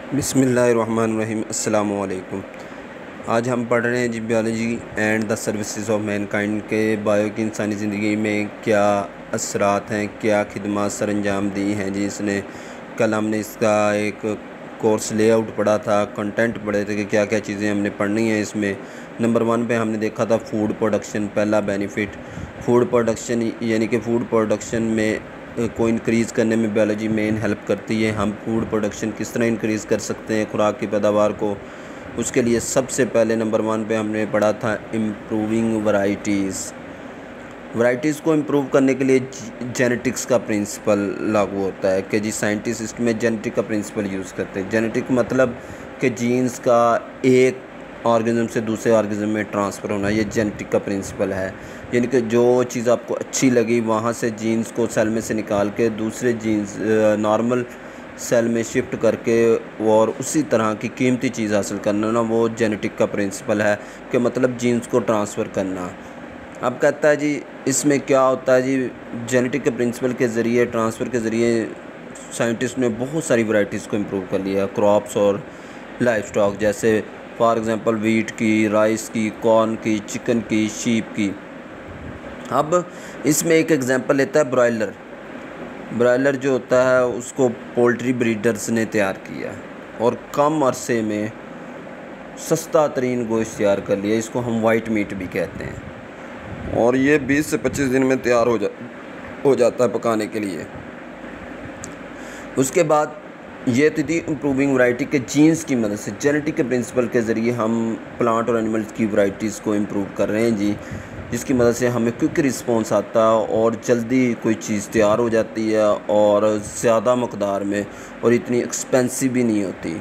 बिस्मिल्लाहिर्रहमानिर्रहीम। अस्सलाम वालेकुम। आज हम पढ़ रहे हैं जी biology and the services of mankind के बायो की इंसानी ज़िंदगी में क्या असरात हैं, क्या खिदमत सर अंजाम दी हैं जी इसने। कल हमने इसका एक कोर्स लेआउट पढ़ा था, कंटेंट पढ़े थे कि क्या क्या चीज़ें हमने पढ़नी हैं इसमें। नंबर 1 पे हमने देखा था फूड प्रोडक्शन, पहला बेनिफिट फूड प्रोडक्शन, यानी कि फूड प्रोडक्शन में को इंक्रीज़ करने में बायोलॉजी मेन हेल्प करती है। हम फूड प्रोडक्शन किस तरह इंक्रीज़ कर सकते हैं खुराक की पैदावार को, उसके लिए सबसे पहले नंबर 1 पे हमने पढ़ा था इम्प्रूविंग वैरायटीज़ को इम्प्रूव करने के लिए जेनेटिक्स का प्रिंसिपल लागू होता है कि जी साइंटिस्ट इसमें जेनेटिक का प्रिंसिपल यूज़ करते हैं। जेनेटिक मतलब कि जीन्स का एक ऑर्गेनिज्म से दूसरे ऑर्गेनिज्म में ट्रांसफ़र होना, ये जेनेटिक का प्रिंसिपल है। यानी कि जो चीज़ आपको अच्छी लगी वहाँ से जीन्स को सेल में से निकाल के दूसरे जीन्स नॉर्मल सेल में शिफ्ट करके और उसी तरह की कीमती चीज़ हासिल करना ना, वो जेनेटिक का प्रिंसिपल है कि मतलब जीन्स को ट्रांसफ़र करना। अब कहता है जी इसमें क्या होता है जी, जेनेटिक के प्रिंसिपल के ज़रिए, ट्रांसफ़र के ज़रिए साइंटिस्ट ने बहुत सारी वैरायटीज़ को इम्प्रूव कर लिया, क्रॉप्स और लाइफ स्टॉक, जैसे फॉर एग्ज़ाम्पल वीट की, राइस की, कॉर्न की, चिकन की, शीप की। अब इसमें एक एग्ज़ाम्पल लेता है ब्रॉयलर जो होता है उसको पोल्ट्री ब्रीडर्स ने तैयार किया और कम अरसे में सस्ता तरीन गोश्त तैयार कर लिया। इसको हम वाइट मीट भी कहते हैं और ये 20 से 25 दिन में तैयार हो जाता है पकाने के लिए। उसके बाद ये थी इम्प्रूविंग वैरायटी के जीन्स की मदद से, जेनेटिक के प्रिंसिपल के ज़रिए हम प्लांट और एनिमल्स की वैरायटीज़ को इम्प्रूव कर रहे हैं जी, जिसकी मदद से हमें क्विक रिस्पॉन्स आता है और जल्दी कोई चीज़ तैयार हो जाती है और ज़्यादा मकदार में, और इतनी एक्सपेंसिव भी नहीं होती।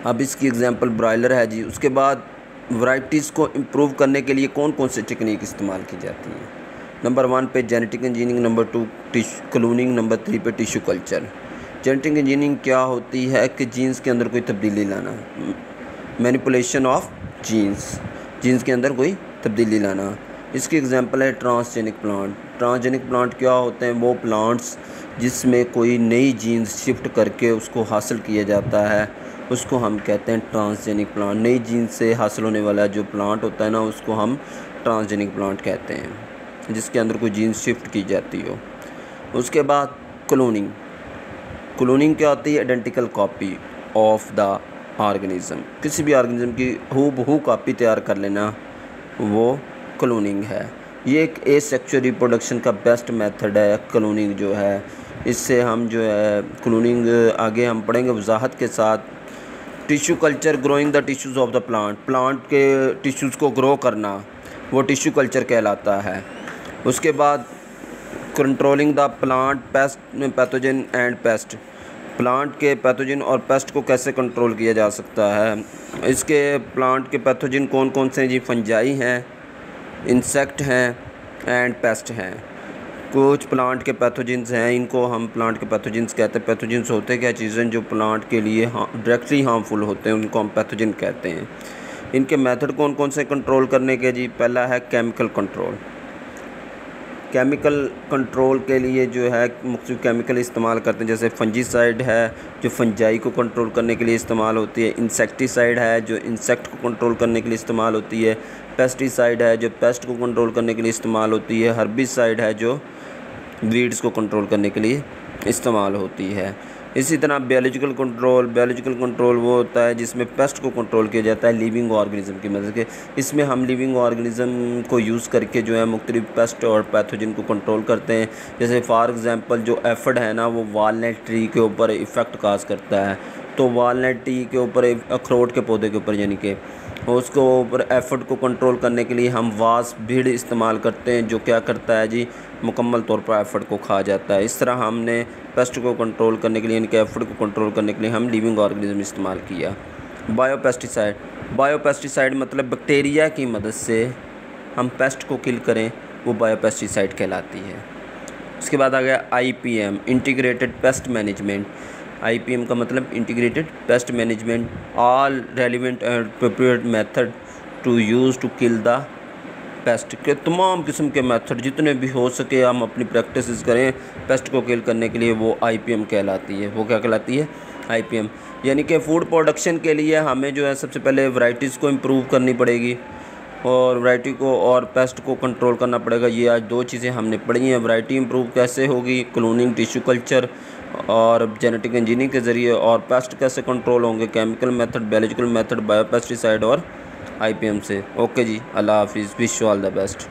अब इसकी एग्जांपल ब्रॉयलर है जी। उसके बाद वैरायटीज़ को इम्प्रूव करने के लिए कौन कौन से टेक्निक इस्तेमाल की जाती हैं। नंबर 1 पे genetic engineering, number 2 cloning, number 3 पे टिश्यू कल्चर। जेनेटिक इंजीनियरिंग क्या होती है कि जीन्स के अंदर कोई तब्दीली लाना, मैनिपुलेशन ऑफ जीन्स के अंदर कोई तब्दीली लाना। इसकी एग्जांपल है ट्रांसजेनिक प्लांट क्या होते हैं, वो प्लांट्स जिसमें कोई नई जीन्स शिफ्ट करके उसको हासिल किया जाता है, उसको हम कहते हैं ट्रांसजेनिक प्लांट। नई जीन्स से हासिल होने वाला जो प्लांट होता है ना, उसको हम ट्रांसजेनिक प्लांट कहते हैं, जिसके अंदर कोई जीन्स शिफ्ट की जाती हो। उसके बाद क्लोनिंग क्या होती है, identical copy of the organism, किसी भी ऑर्गेनिज्म की हूबहू कॉपी तैयार कर लेना, वो क्लोनिंग है। ये एक एसेक्सुअल रिप्रोडक्शन का बेस्ट मेथड है क्लोनिंग जो है। इससे हम जो है क्लोनिंग आगे हम पढ़ेंगे वजाहत के साथ। Tissue culture, growing the tissues of the plant के टिश्यूज़ को ग्रो करना, वो टिश्यू कल्चर कहलाता है। उसके बाद controlling the plant pathogen and paste, plant के पैथोजन और पेस्ट को कैसे कंट्रोल किया जा सकता है। इसके प्लांट के पैथोजन कौन कौन से हैं जी, फंजाई हैं, इंसेक्ट हैं एंड पेस्ट हैं। कुछ प्लांट के पैथोजेंस हैं, इनको हम प्लांट के पैथोजेंस कहते हैं। पैथोजेंस होते क्या चीज़ें जो प्लांट के लिए डायरेक्टली हार्मफुल होते हैं, उनको हम पैथोजन कहते हैं। इनके मेथड कौन कौन से कंट्रोल करने के जी, पहला है केमिकल कंट्रोल के लिए जो है मुख्तलिफ केमिकल इस्तेमाल करते हैं, जैसे फंजीसाइड है जो फंजाई को कंट्रोल करने के लिए इस्तेमाल होती है, इंसेक्टिसाइड है जो इंसेक्ट को कंट्रोल करने के लिए इस्तेमाल होती है, पेस्टिसाइड है जो पेस्ट को कंट्रोल करने के लिए इस्तेमाल होती है, हर्बिसाइड है जो वीड्स को कंट्रोल करने के लिए इस्तेमाल होती है। इसी तरह बायोलॉजिकल कंट्रोल वो होता है जिसमें पेस्ट को कंट्रोल किया जाता है लिविंग ऑर्गेनिज्म की मदद से। इसमें हम लिविंग ऑर्गेनिज्म को यूज़ करके जो है मुख्तलिफ पेस्ट और पैथोजन को कंट्रोल करते हैं। जैसे फॉर एग्ज़ाम्पल जो एफिड है ना, वो वालनट ट्री के ऊपर इफ़ेक्ट काज करता है, तो वालनट ट्री के ऊपर, अखरोट के पौधे के ऊपर, यानी कि उसको ऊपर एफिड को कंट्रोल करने के लिए हम वास भीड़ इस्तेमाल करते हैं, जो क्या करता है जी, मुकम्मल तौर पर एफिड को खा जाता है। इस तरह हमने पेस्ट को कंट्रोल करने के लिए, इनके एफिड को कंट्रोल करने के लिए हम लिविंग ऑर्गेनिज्म इस्तेमाल किया। बायोपेस्टिसाइड मतलब बैक्टीरिया की मदद से हम पेस्ट को किल करें, वो बायोपेस्टिसाइड कहलाती है। उसके बाद आ गया IPM, integrated pest management. IPM का मतलब integrated pest management, all relevant and appropriate method to use to kill the pest, के तमाम किस्म के मेथड जितने भी हो सके हम अपनी प्रैक्टिस करें पेस्ट को किल करने के लिए, वो IPM कहलाती है। वो क्या कहलाती है, आईपीएम, यानी कि फूड प्रोडक्शन के लिए हमें जो है सबसे पहले वैरायटीज़ को इम्प्रूव करनी पड़ेगी और वैरायटी को और पेस्ट को कंट्रोल करना पड़ेगा। ये आज 2 चीज़ें हमने पढ़ी हैं। वैरायटी इम्प्रूव कैसे होगी, क्लोनिंग, टिश्यू कल्चर और जेनेटिक इंजीनियरिंग के ज़रिए, और पेस्ट कैसे कंट्रोल होंगे, chemical method, biological method, biopesticide और आईपीएम से। ओके जी, अल्लाह हाफिज़, wish you all the best.